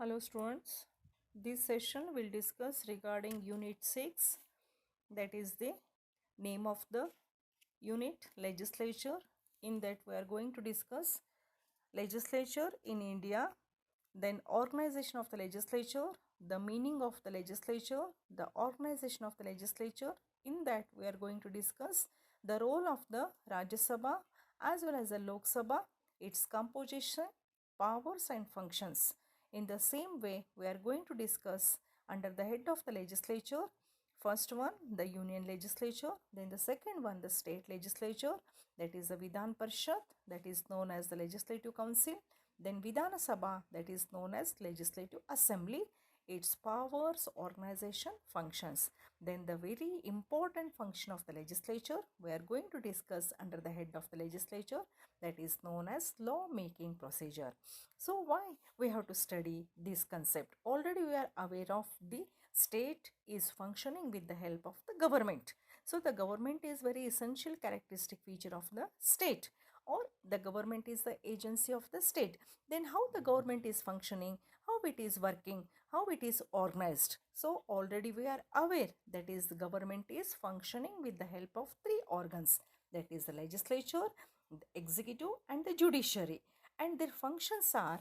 Hello students, this session will discuss regarding unit 6, that is the name of the unit legislature. In that we are going to discuss legislature in India, then organization of the legislature, the meaning of the legislature, the organization of the legislature. In that we are going to discuss the role of the Rajya Sabha as well as the Lok Sabha, its composition, powers and functions. In the same way, we are going to discuss under the head of the legislature, first one the union legislature, then the second one the state legislature, that is the Vidhan Parishad, that is known as the Legislative Council, then Vidhana Sabha, that is known as Legislative Assembly, its powers, organization, functions. Then the very important function of the legislature we are going to discuss under the head of the legislature, that is known as law making procedure. So why we have to study this concept? Already we are aware of the state is functioning with the help of the government. So the government is very essential characteristic feature of the state, or the government is the agency of the state. Then how the government is functioning, how it is working, how it is organized. So already we are aware that is the government is functioning with the help of three organs, that is the legislature, the executive and the judiciary, and their functions are: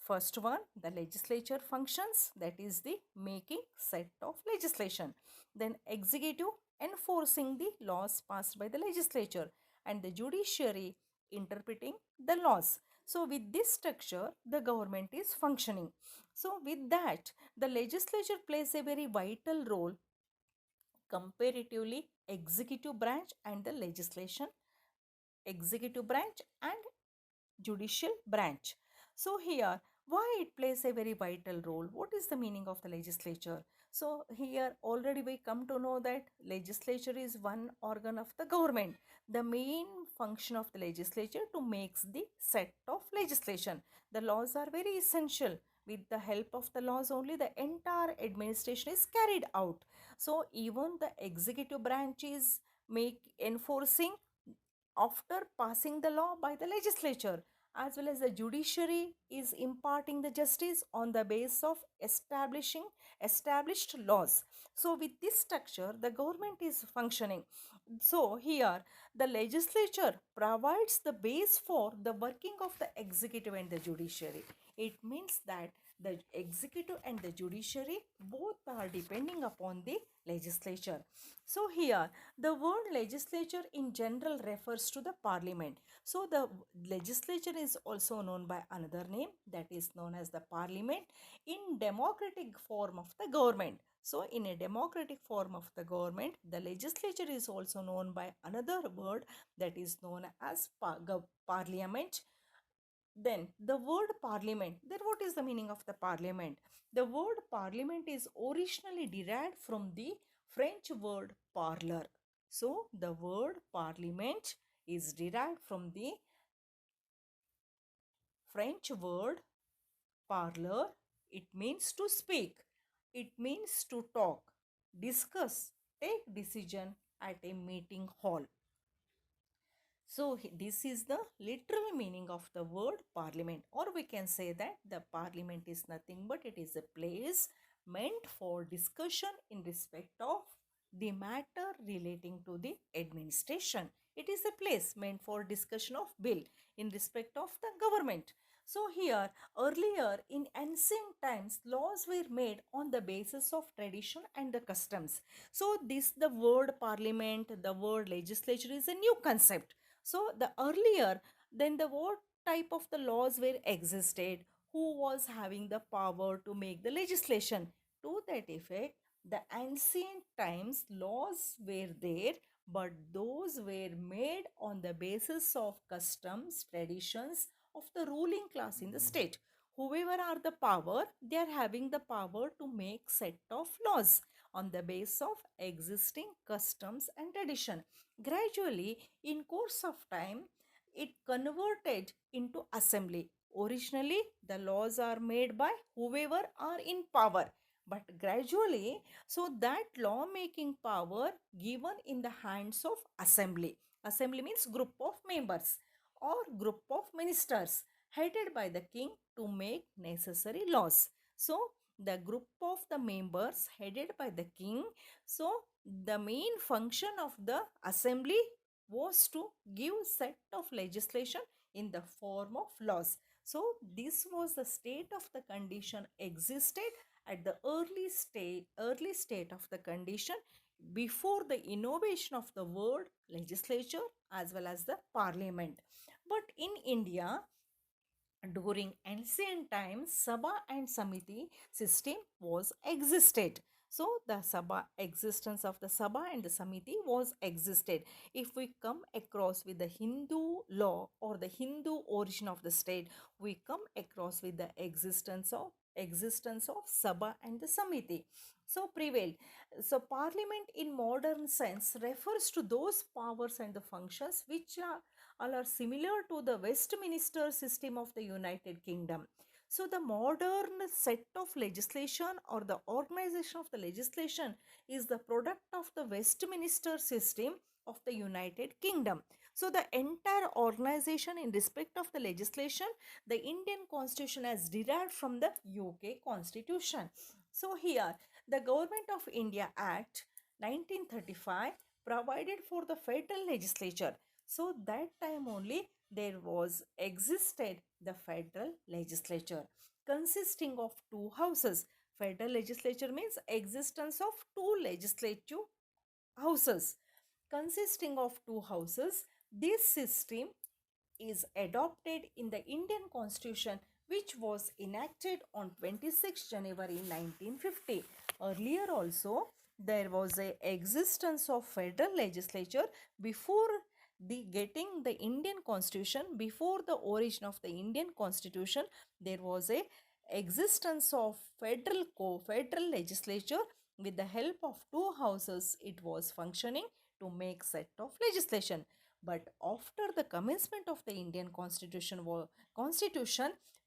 first one, the legislature functions, that is the making set of legislation. Then executive, enforcing the laws passed by the legislature, and the judiciary, interpreting the laws. So with this structure, the government is functioning. So with that, the legislature plays a very vital role comparatively executive branch and the legislation, executive branch and judicial branch. So here, why it plays a very vital role? What is the meaning of the legislature? So here already we come to know that legislature is one organ of the government. The main function of the legislature to makes the set of legislation. The laws are very essential. With the help of the laws only the entire administration is carried out. So even the executive branch is enforcing after passing the law by the legislature, as well as the judiciary is imparting the justice on the basis of establishing established laws. So with this structure the government is functioning. So here the legislature provides the base for the working of the executive and the judiciary. It means that the executive and the judiciary both are depending upon the legislature. So here the word legislature in general refers to the parliament. So the legislature is also known by another name, that is known as the parliament in democratic form of the government. So in a democratic form of the government, the legislature is also known by another word, that is known as parliament. Then the word parliament, then what is the meaning of the parliament? The word parliament is originally derived from the French word parlor. So the word parliament is derived from the French word parlor. It means to speak. It means to talk, discuss, take decision at a meeting hall. So this is the literal meaning of the word parliament, or we can say that the parliament is nothing but it is a place meant for discussion in respect of the matter relating to the administration. It is a place meant for discussion of bill in respect of the government. So here earlier in ancient times laws were made on the basis of tradition and the customs. So this the word parliament, the word legislature is a new concept. So the earlier, then the what type of the laws were existed, who was having the power to make the legislation? To that effect, the ancient times laws were there, but those were made on the basis of customs, traditions of the ruling class in the state. Whoever are the power, they are having the power to make set of laws on the basis of existing customs and tradition. Gradually, in course of time, it converted into assembly. Originally, the laws are made by whoever are in power. But gradually, so that law-making power given in the hands of assembly. Assembly means group of members or group of ministers headed by the king to make necessary laws. So the group of the members headed by the king. So the main function of the assembly was to give set of legislation in the form of laws. So this was the state of the condition existed at the early state of the condition before the innovation of the word legislature as well as the parliament. But in India, during ancient times, Sabha and Samiti system was existed. So the Sabha existence of the Sabha and the Samiti was existed. If we come across with the Hindu law or the Hindu origin of the state, we come across with the existence of Sabha and the Samiti. So prevailed. So parliament in modern sense refers to those powers and the functions which are all are similar to the Westminster system of the United Kingdom. So, the modern set of legislation or the organization of the legislation is the product of the Westminster system of the United Kingdom. So, the entire organization in respect of the legislation, the Indian Constitution has derived from the UK Constitution. So, here the Government of India Act 1935 provided for the federal legislature. So that time only there was existed the federal legislature consisting of two houses. Federal legislature means existence of two legislative houses consisting of two houses. This system is adopted in the Indian Constitution, which was enacted on 26 January 1950. Earlier also, there was a existence of federal legislature before the getting the Indian Constitution. Before the origin of the Indian Constitution, there was a existence of federal legislature. With the help of two houses, it was functioning to make set of legislation. But after the commencement of the Indian Constitution,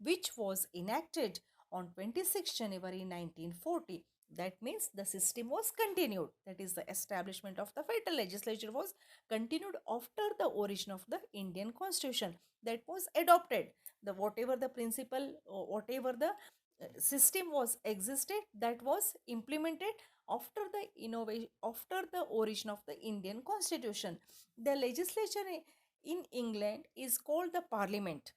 which was enacted on 26 January 1940, that means the system was continued. That is, the establishment of the federal legislature was continued after the origin of the Indian Constitution that was adopted. The whatever the principle, whatever the system was existed, that was implemented after the innovation, after the origin of the Indian Constitution. The legislature in England is called the Parliament.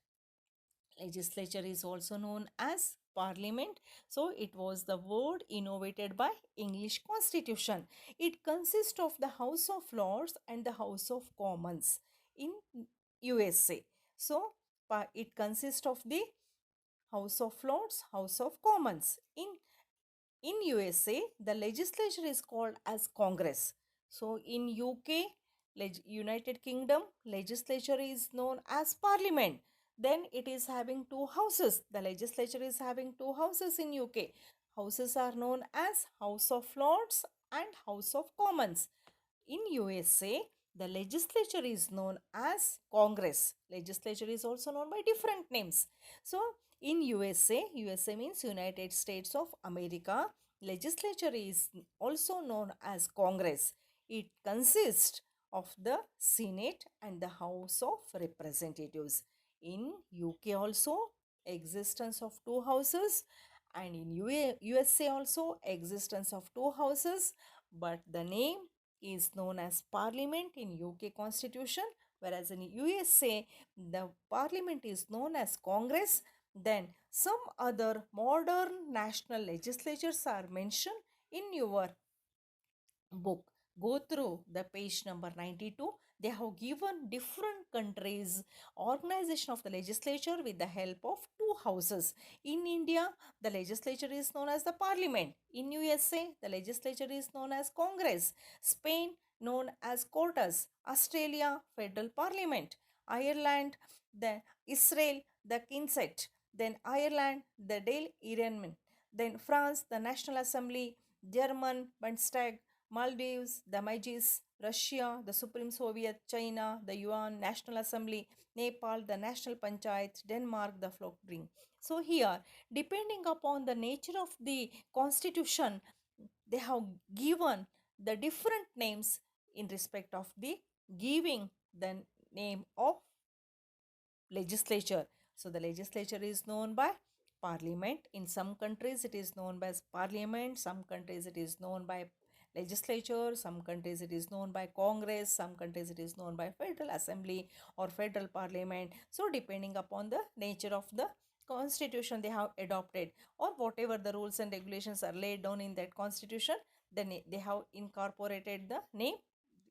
Legislature is also known as Parliament. So it was the word innovated by English Constitution. It consists of the House of Lords and the House of Commons in USA. So it consists of the House of Lords, House of Commons. In USA, the legislature is called as Congress. So in UK, United Kingdom, legislature is known as Parliament. Then it is having two houses. The legislature is having two houses in UK. Houses are known as House of Lords and House of Commons. In USA, the legislature is known as Congress. Legislature is also known by different names. So in USA means United States of America, legislature is also known as Congress. It consists of the Senate and the House of Representatives. In UK also, existence of two houses, and in USA also existence of two houses, but the name is known as Parliament in UK Constitution, whereas in USA the Parliament is known as Congress. Then some other modern national legislatures are mentioned in your book. Go through the page number 92. They have given different countries organization of the legislature with the help of two houses. In India, the legislature is known as the Parliament. In USA, the legislature is known as Congress. Spain, known as Cortes. Australia, Federal Parliament. Ireland, the Israel, the Knesset. Then Ireland, the Dáil Éireann. Then France, the National Assembly. German, Bundestag. Maldives, the Majlis, Russia, the Supreme Soviet, China, the Yuan National Assembly, Nepal, the National Panchayat, Denmark, the Folketing. So here, depending upon the nature of the constitution, they have given the different names in respect of the giving the name of legislature. So the legislature is known by parliament. In some countries it is known as parliament, some countries it is known by legislature, some countries it is known by congress, some countries it is known by federal assembly or federal parliament. So depending upon the nature of the constitution they have adopted, or whatever the rules and regulations are laid down in that constitution, then they have incorporated the name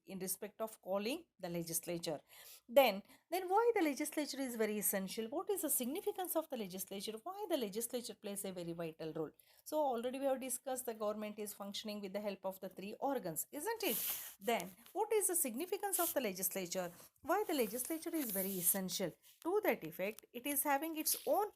in respect of calling the legislature. Then why the legislature is very essential? What is the significance of the legislature? Why the legislature plays a very vital role? So already we have discussed the government is functioning with the help of the three organs, isn't it? Then what is the significance of the legislature? Why the legislature is very essential? To that effect, it is having its own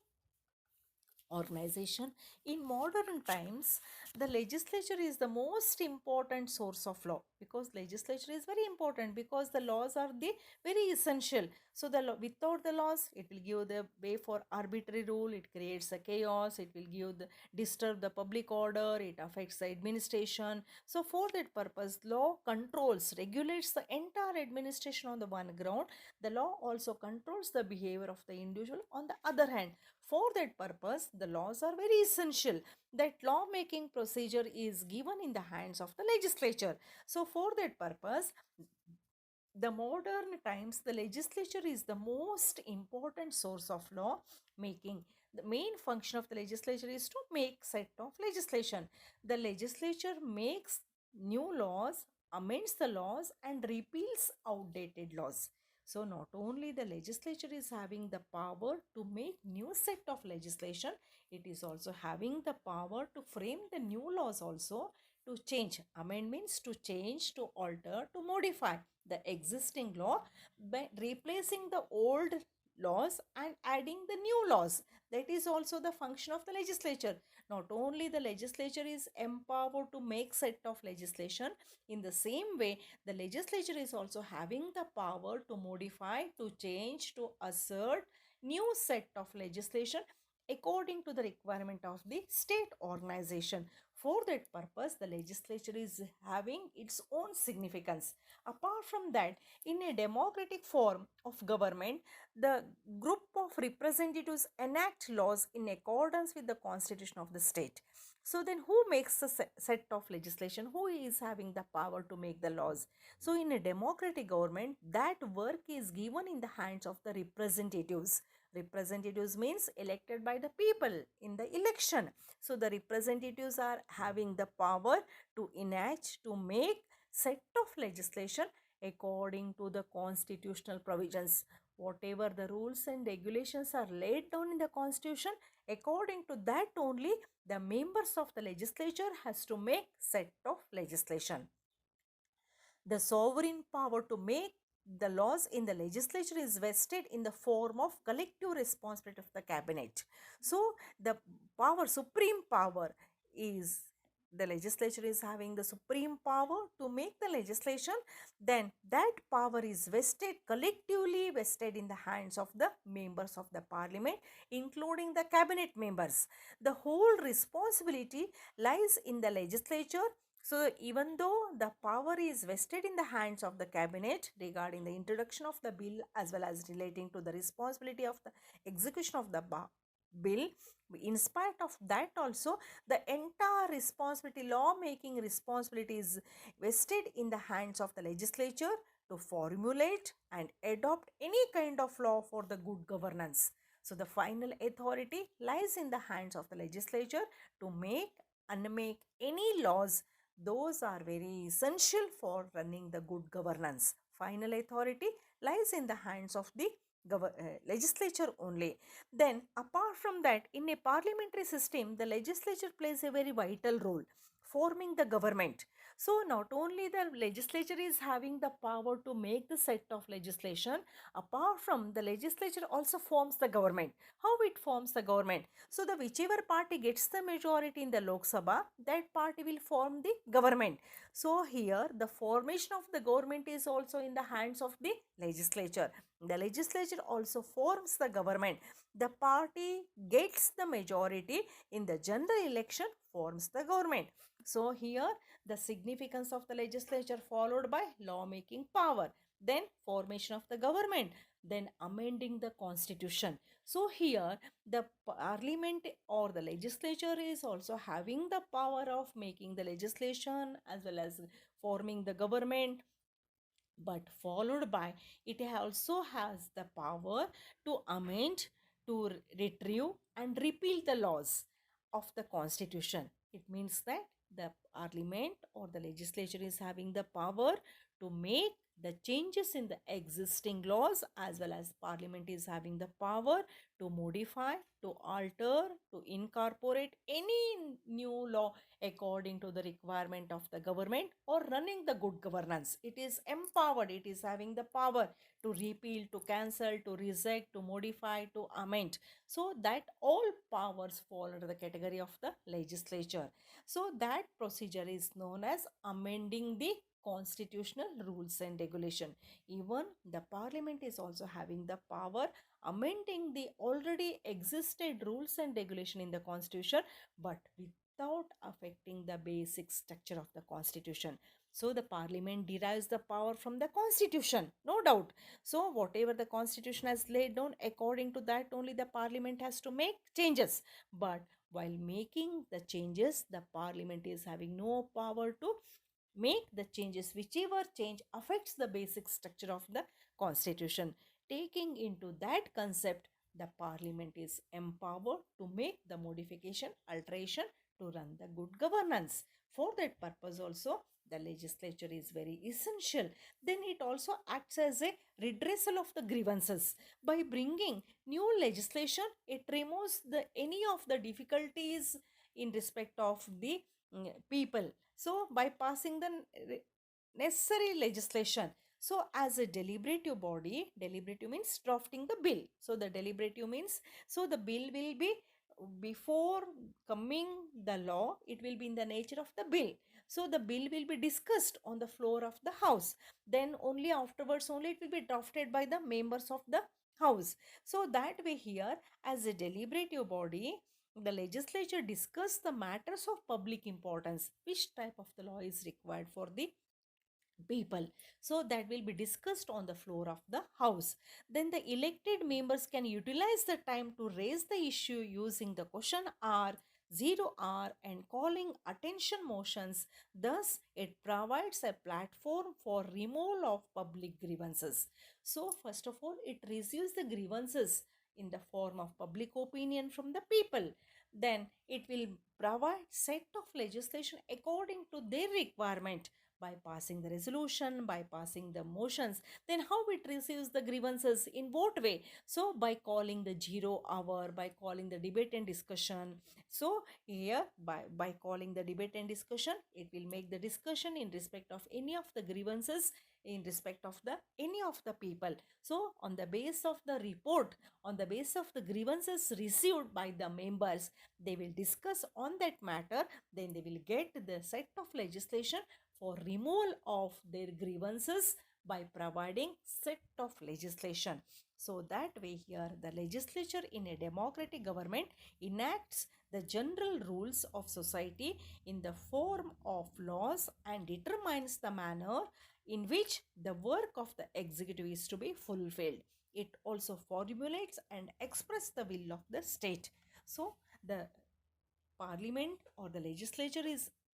organization. In modern times, the legislature is the most important source of law, because legislature is very important, because the laws are the very essential. So without the laws, it will give the way for arbitrary rule, it creates a chaos, it will disturb the public order, it affects the administration. So for that purpose, law controls, regulates the entire administration on the one ground. The law also controls the behavior of the individual on the other hand. For that purpose, the laws are very essential. That lawmaking procedure is given in the hands of the legislature. So for that purpose, the modern times, the legislature is the most important source of law making. The main function of the legislature is to make set of legislation. The legislature makes new laws, amends the laws, and repeals outdated laws. So not only the legislature is having the power to make new set of legislation, it is also having the power to frame the new laws also, to change, amendments, to change, to alter, to modify the existing law by replacing the old laws and adding the new laws. That is also the function of the legislature. Not only the legislature is empowered to make set of legislation, in the same way the legislature is also having the power to modify, to change, to assert new set of legislation according to the requirement of the state organization. For that purpose, the legislature is having its own significance. Apart from that, in a democratic form of government, the group of representatives enact laws in accordance with the constitution of the state. So then who makes the set of legislation? Who is having the power to make the laws? So in a democratic government, that work is given in the hands of the representatives. Representatives means elected by the people in the election. So the representatives are having the power to enact, to make set of legislation according to the constitutional provisions. Whatever the rules and regulations are laid down in the constitution, according to that only the members of the legislature has to make set of legislation. The sovereign power to make the laws in the legislature is vested in the form of collective responsibility of the cabinet. So the supreme power is, the legislature is having the supreme power to make the legislation. Then that power is collectively vested in the hands of the members of the parliament, including the cabinet members. The whole responsibility lies in the legislature. So even though the power is vested in the hands of the cabinet regarding the introduction of the bill as well as relating to the responsibility of the execution of the bill, in spite of that also the entire responsibility, lawmaking responsibility is vested in the hands of the legislature to formulate and adopt any kind of law for the good governance. So the final authority lies in the hands of the legislature to make, unmake any laws. Those are very essential for running the good governance. Final authority lies in the hands of the legislature only. Then apart from that, in a parliamentary system, the legislature plays a very vital role forming the government. So not only the legislature is having the power to make the set of legislation, apart from the legislature also forms the government. How it forms the government? So the whichever party gets the majority in the Lok Sabha, that party will form the government. So here the formation of the government is also in the hands of the legislature. The legislature also forms the government. The party gets the majority in the general election, forms the government. So here the significance of the legislature followed by lawmaking power. Then formation of the government. then amending the constitution. So here the parliament or the legislature is also having the power of making the legislation as well as forming the government, but followed by it also has the power to amend, to retrieve and repeal the laws of the constitution. It means that the parliament or the legislature is having the power to make the changes in the existing laws, as well as parliament is having the power to modify, to alter, to incorporate any new law according to the requirement of the government or running the good governance. It is empowered, it is having the power to repeal, to cancel, to reject, to modify, to amend. So that all powers fall under the category of the legislature. So that procedure is known as amending the constitutional rules and regulation. Even the parliament is also having the power amending the already existed rules and regulation in the constitution, but without affecting the basic structure of the constitution. So the parliament derives the power from the constitution, no doubt. So whatever the constitution has laid down, according to that only the parliament has to make changes. But while making the changes, the parliament is having no power to make the changes, whichever change affects the basic structure of the constitution. Taking into that concept, the parliament is empowered to make the modification, alteration to run the good governance. For that purpose also, the legislature is very essential. Then it also acts as a redressal of the grievances. By bringing new legislation, it removes the any of the difficulties in respect of the people. So by passing the necessary legislation, so as a deliberative body, deliberative means drafting the bill. So the deliberative means, so the bill will be, before coming the law, it will be in the nature of the bill. So the bill will be discussed on the floor of the house, then only afterwards only it will be drafted by the members of the house. So that way here, as a deliberative body, the legislature discuss the matters of public importance, which type of the law is required for the people. So that will be discussed on the floor of the house. Then the elected members can utilize the time to raise the issue using the question hour, 0 hour and calling attention motions. Thus it provides a platform for removal of public grievances. So first of all, it receives the grievances in the form of public opinion from the people. Then it will provide set of legislation according to their requirement, by passing the resolution, by passing the motions. Then how it receives the grievances, in what way? So by calling the 0 hour, by calling the debate and discussion. So here by calling the debate and discussion, it will make the discussion in respect of any of the grievances, in respect of the any of the people. So on the base of the report, on the base of the grievances received by the members, they will discuss on that matter. Then they will get the set of legislation for removal of their grievances by providing set of legislation. So that way here, the legislature in a democratic government enacts the general rules of society in the form of laws and determines the manner in which the work of the executive is to be fulfilled. It also formulates and expresses the will of the state. So the parliament or the legislature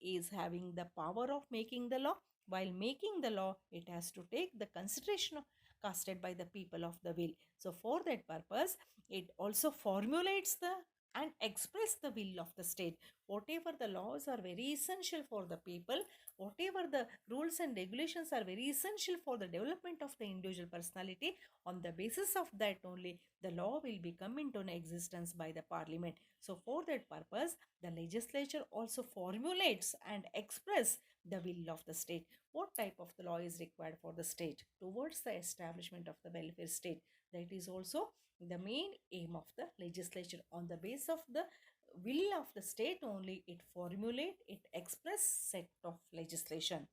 is having the power of making the law. While making the law, it has to take the consideration casted by the people of the will. So for that purpose, it also formulates the and express the will of the state. Whatever the laws are very essential for the people, whatever the rules and regulations are very essential for the development of the individual personality, on the basis of that only the law will be come into existence by the parliament. So for that purpose, the legislature also formulates and express the will of the state. What type of the law is required for the state towards the establishment of the welfare state? That is also the main aim of the legislature. On the base of the will of the state only, it formulate, it express set of legislation.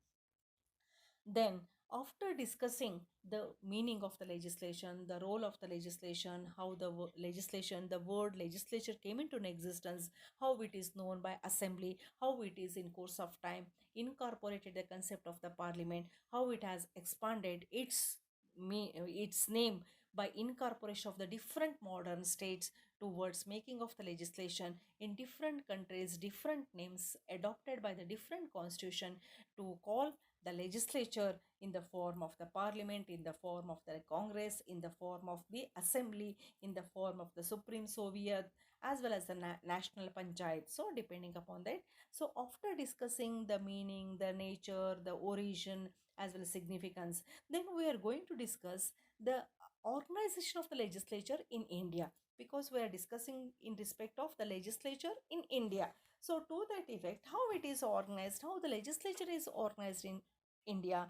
Then, after discussing the meaning of the legislation, the role of the legislation, how the legislation, the word legislature came into existence, how it is known by assembly, how it is in course of time incorporated the concept of the parliament, how it has expanded its name by incorporation of the different modern states towards making of the legislation in different countries, different names adopted by the different constitution to call the legislature in the form of the parliament, in the form of the congress, in the form of the assembly, in the form of the supreme soviet, as well as the national panchayat. So depending upon that, so after discussing the meaning, the nature, the origin, as well as significance, then we are going to discuss the organization of the legislature in India, because we are discussing in respect of the legislature in India. So to that effect, how it is organized, how the legislature is organized in India,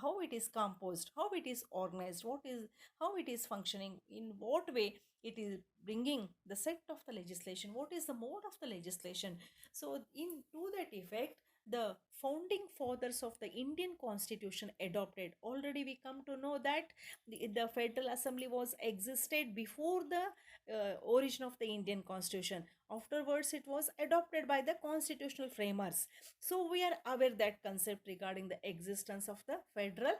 how it is composed, how it is organized, what is, how it is functioning, in what way it is bringing the set of the legislation, what is the mode of the legislation. So in to that effect, the founding fathers of the Indian constitution adopted, already we come to know that the federal assembly was existed before the origin of the Indian constitution. Afterwards it was adopted by the constitutional framers. So we are aware that concept regarding the existence of the federal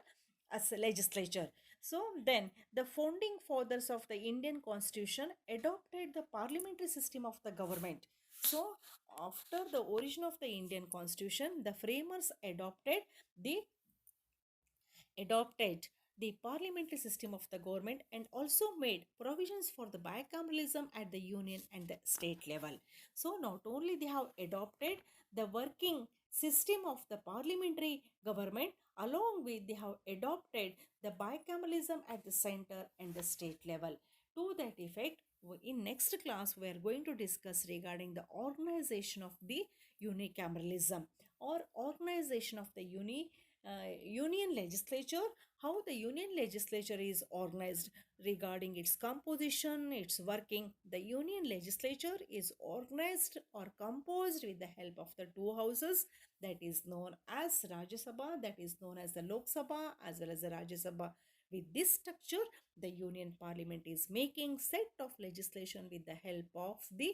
as legislature. So then the founding fathers of the Indian constitution adopted the parliamentary system of the government. So after the origin of the Indian constitution, the framers adopted the parliamentary system of the government and also made provisions for the bicameralism at the union and the state level. So not only they have adopted the working system of the parliamentary government, along with they have adopted the bicameralism at the center and the state level. To that effect, in next class we are going to discuss regarding the organization of the unicameralism or organization of the union legislature, how the union legislature is organized regarding its composition, its working. The union legislature is organized or composed with the help of the two houses, that is known as Rajya Sabha, that is known as the Lok Sabha, as well as the Rajya Sabha. With this structure, the union parliament is making set of legislation with the help of the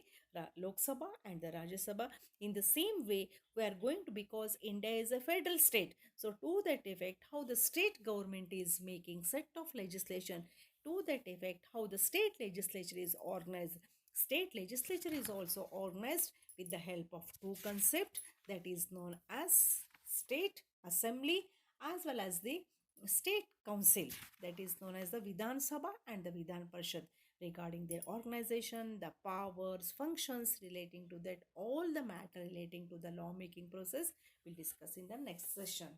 Lok Sabha and the Rajya Sabha. In the same way, we are going to, because India is a federal state, so to that effect, how the state government is making set of legislation, to that effect, how the state legislature is organized. State legislature is also organized with the help of two concept, that is known as state assembly as well as the state council, that is known as the Vidhan Sabha and the Vidhan Parishad. Regarding their organization, the powers, functions relating to that, all the matter relating to the lawmaking process, we'll discuss in the next session.